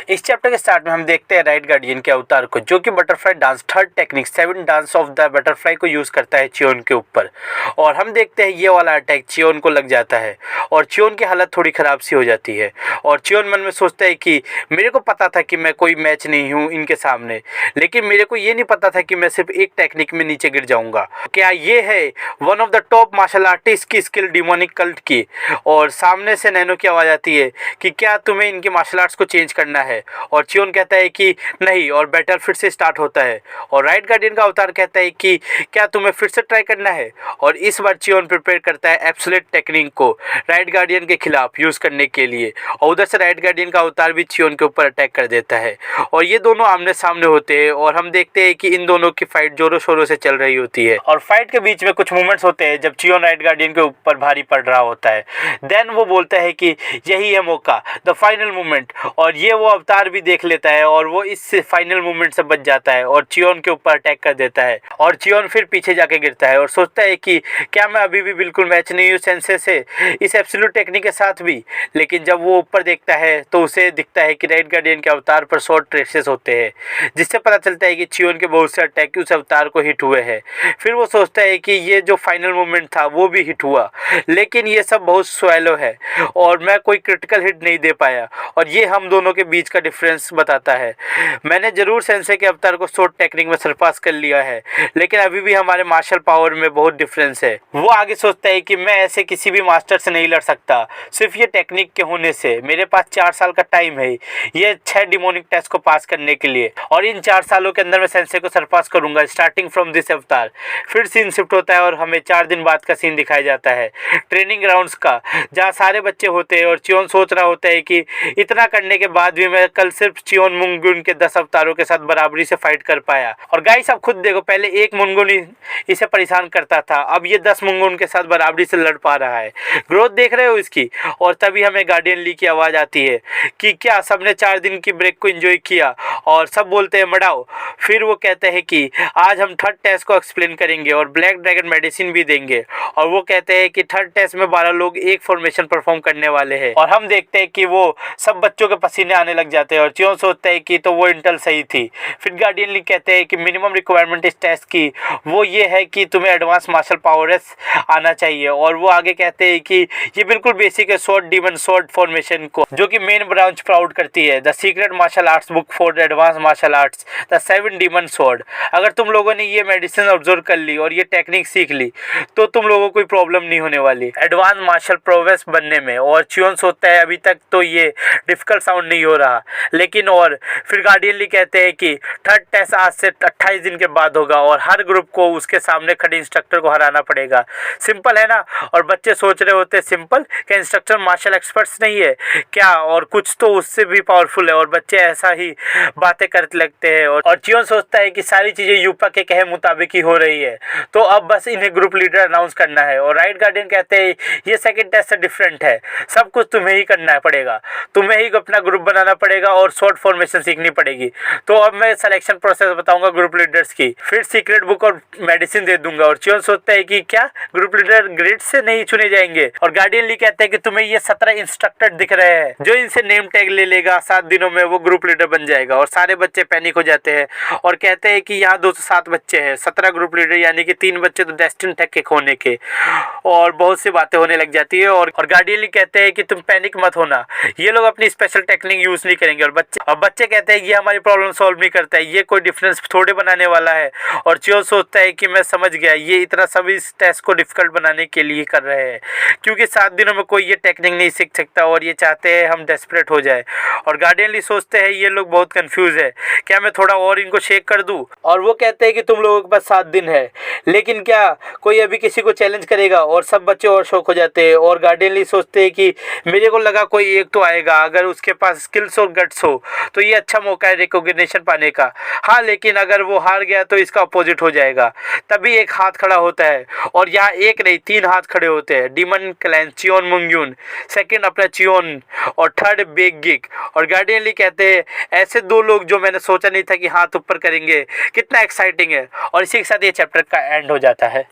इस चैप्टर के स्टार्ट में हम देखते हैं राइट गार्डियन के अवतार को, जो कि butterfly dance third technique 7 dance of the butterfly को यूज़ करता है चियोन के ऊपर। और हम देखते हैं ये वाला अटैक चियोन को लग जाता है और चियोन की हालत थोड़ी ख़राब सी हो जाती है। और चियोन मन में सोचता है कि मेरे को पता था कि मैं कोई मैच नहीं हूँ इनके सामने, लेकिन मेरे को ये नहीं पता था कि मैं सिर्फ एक टेक्निक में नीचे गिर जाऊँगा। क्या ये है one of the top martial artist की स्किल डिमोनिक कल्ट की? और सामने से नैनो की आवाज़ आती है कि क्या तुम्हें इनके मार्शल आर्ट्स को चेंज करना है? और चियोन कहता है कि नहीं, और बैटल फिर से स्टार्ट होता है। और राइट गार्डियन का अवतार कहता है कि क्या तुम्हें फिर से ट्राई करना है? और इस बार चियोन प्रिपेयर करता है एब्सोल्यूट टेक्निक को राइट गार्डियन के खिलाफ यूज़ करने के लिए। और उधर से राइट गार्डियन का अवतार भी चियोन के ऊपर अटैक कर देता है और ये दोनों आमने सामने होते हैं। और हम देखते हैं कि इन दोनों की फाइट जोरों शोरों से चल रही होती है। और फाइट के बीच में कुछ मोमेंट्स होते हैं जब चियोन राइट गार्डियन के ऊपर भारी पड़ रहा होता है। देन वो बोलता है कि यही है मौका, द फाइनल मोमेंट। और ये वो अवतार भी देख लेता है और वो इस फाइनल मोमेंट से बच जाता है और चियोन के ऊपर अटैक कर देता है। और चियोन फिर पीछे जाके गिरता है और सोचता है कि क्या मैं अभी भी बिल्कुल मैच नहीं हूँ सेंसे से इस एब्सोल्यूट टेक्निक के साथ भी। लेकिन जब वो ऊपर देखता है तो उसे दिखता है कि राइट गार्डियन के अवतार पर शॉर्ट ट्रेसेस होते हैं, जिससे पता चलता है कि चियोन के बहुत से अटैक उस अवतार को हिट हुए हैं। फिर वो सोचता है कि ये जो फाइनल मोमेंट था वो भी हिट हुआ, लेकिन ये सब बहुत स्वैलो है और मैं कोई क्रिटिकल हिट नहीं दे पाया। और ये हम दोनों के बीच का डिफरेंस बताता है। मैंने ज़रूर सेंसे के अवतार को शॉर्ट टेक्निक में सरपास कर लिया है, लेकिन अभी भी हमारे मार्शल पावर में बहुत डिफरेंस है। वो आगे सोचता है कि मैं ऐसे किसी भी मास्टर से नहीं लड़ सकता सिर्फ ये टेक्निक के होने से। मेरे पास 4 साल का टाइम है ये 6 डिमोनिक टेस्ट को पास करने के लिए, और इन 4 सालों के अंदर मैं सेंसे को सरपास करूंगा स्टार्टिंग फ्रॉम दिस अवतार। फिर सीन शिफ्ट होता है और हमें 4 दिन बाद का सीन दिखाया जाता है ट्रेनिंग ग्राउंड्स का, जहाँ सारे बच्चे होते हैं और चियोन सोच रहा होता है कि इतना करने के बाद भी मैं कल सिर्फ चियोन मुंगुन के 10 अवतारों के साथ बराबरी से फाइट कर पाया। और गाइस आप खुद देखो, पहले एक मुंगुन इसे परेशान करता था, अब ये 10 मुंगुन के साथ बराबरी से लड़ पा रहा है। ग्रोथ देख रहे हो इसकी? और तभी हमें गार्डियन ली की आवाज़ आती है कि क्या सबने 4 दिन की ब्रेक को एंजॉय किया? और सब बोलते हैं मडाओ। फिर वो कहते हैं कि आज हम थर्ड टेस्ट को एक्सप्लेन करेंगे और ब्लैक ड्रैगन मेडिसिन भी देंगे। और वो कहते हैं कि थर्ड टेस्ट में 12 लोग एक फॉर्मेशन परफॉर्म करने वाले हैं। और हम देखते हैं कि वो सब बच्चों के पसीने आने लग जाते हैं और चियोन सोचता है कि तो वो इंटेल सही थी। फिर गार्डियन ली कहते हैं कि मिनिमम रिक्वायरमेंट इस टेस्ट की वो ये है कि तुम्हें एडवांस मार्शल पावर्स आना चाहिए। और वो आगे कहते हैं कि ये बिल्कुल बेसिक है स्वॉर्ड डीमन स्वॉर्ड फॉर्मेशन को, जो कि मेन ब्रांच प्राउड करती है, the secret martial arts book for advance martial arts, the 7 demon sword. अगर तुम लोगों ने ये मेडिसिन ऑब्जर्व कर ली और ये टेक्निक सीख ली तो तुम लोगों को कोई प्रॉब्लम नहीं होने वाली एडवांस मार्शल प्रोवेस बनने में। और चियोन सोचता है अभी तक तो ये डिफिकल्ट साउंड नहीं हो रहा, लेकिन और फिर गार्डियन ली कहते हैं कि थर्ड टेस्ट आज से 28 दिन के बाद होगा और हर ग्रुप को उसके सामने खड़े इंस्ट्रक्टर को हराना पड़ेगा। सिंपल है ना? और बच्चे सोच रहे होते हैं सिंपल, क्या इंस्ट्रक्टर मार्शल एक्सपर्ट्स नहीं है क्या? और कुछ तो उससे भी पावरफुल है। और बच्चे ऐसा ही बातें करते लगते हैं। और चियोन सोचता है कि सारी चीज़ें यूपा के कहे मुताबिक ही हो रही है, तो अब बस इन्हें ग्रुप लीडर अनाउंस करना है। और राइट गार्डियन कहते हैं ये सेकंड टेस्ट से डिफरेंट है, सब कुछ तुम्हें ही करना पड़ेगा, तुम्हें ही अपना ग्रुप बनाना पड़ेगा और शॉर्ट फॉर्मेशन सीखनी पड़ेगी। तो अब मैं सिलेक्शन प्रोसेस बताऊंगा ग्रुप लीडर्स की, फिर सीक्रेट बुक और मेडिसिन दे दूंगा। और चियोन सोचता है कि क्या ग्रुप लीडर ग्रेड से नहीं चुने जाएंगे? और गार्डियन ली कहते हैं कि तुम्हें ये 17 इंस्ट्रक्टर दिख रहे हैं, जो इनसे नेम टैग ले लेगा 7 दिनों में वो ग्रुप लीडर बन जाएगा। और सारे बच्चे पैनिक हो जाते हैं और कहते हैं कि यहाँ 207 बच्चे हैं, 17 ग्रुप लीडर यानी कि 3 बच्चे तो डेस्टिन थे के खोने के। और बहुत सी बातें होने लग जाती है। और गार्डियन ली कहते हैं कि तुम पैनिक मत होना, ये लोग अपनी स्पेशल टेक्निक यूज नहीं करेंगे। और बच्चे कहते हैं कि ये हमारी प्रॉब्लम सॉल्व नहीं करता है, ये कोई डिफरेंस थोड़े बनाने वाला है। और चियोन सोचता है कि मैं समझ गया, ये इतना सब इस टेस्ट को डिफिकल्ट बनाने के लिए कर रहे हैं, क्योंकि 7 दिनों में कोई ये टेक्निक नहीं सीख सकता और ये चाहते हैं हम डेस्परेट हो जाए। और गार्डियन ली सोचते हैं ये लोग बहुत कंफ्यूज है, क्या मैं थोड़ा और इनको शेक कर दूं? और वो कहते हैं कि तुम लोगों के पास 7 दिन है, लेकिन क्या कोई अभी किसी को चैलेंज करेगा? और सब बच्चे और शौक हो जाते हैं। और गार्डियन ली सोचते हैं कि मेरे को लगा कोई एक तो आएगा, अगर उसके पास स्किल्स और गट्स हो तो ये अच्छा मौका है रिकॉग्निशन पाने का। हाँ, लेकिन अगर वो हार गया तो इसका अपोजिट हो जाएगा। तभी एक हाथ खड़ा होता है और यहाँ एक नहीं 3 हाथ खड़े होते हैं। डीमन क्लैन चियोन मुंगयुन, सेकंड अपना चियोन और थर्ड बिग गिग। और गार्डियन ली कहते हैं ऐसे 2 लोग जो मैंने सोचा नहीं था कि हाथ ऊपर करेंगे, कितना एक्साइटिंग है। और इसी के साथ ये चैप्टर का एंड हो जाता है।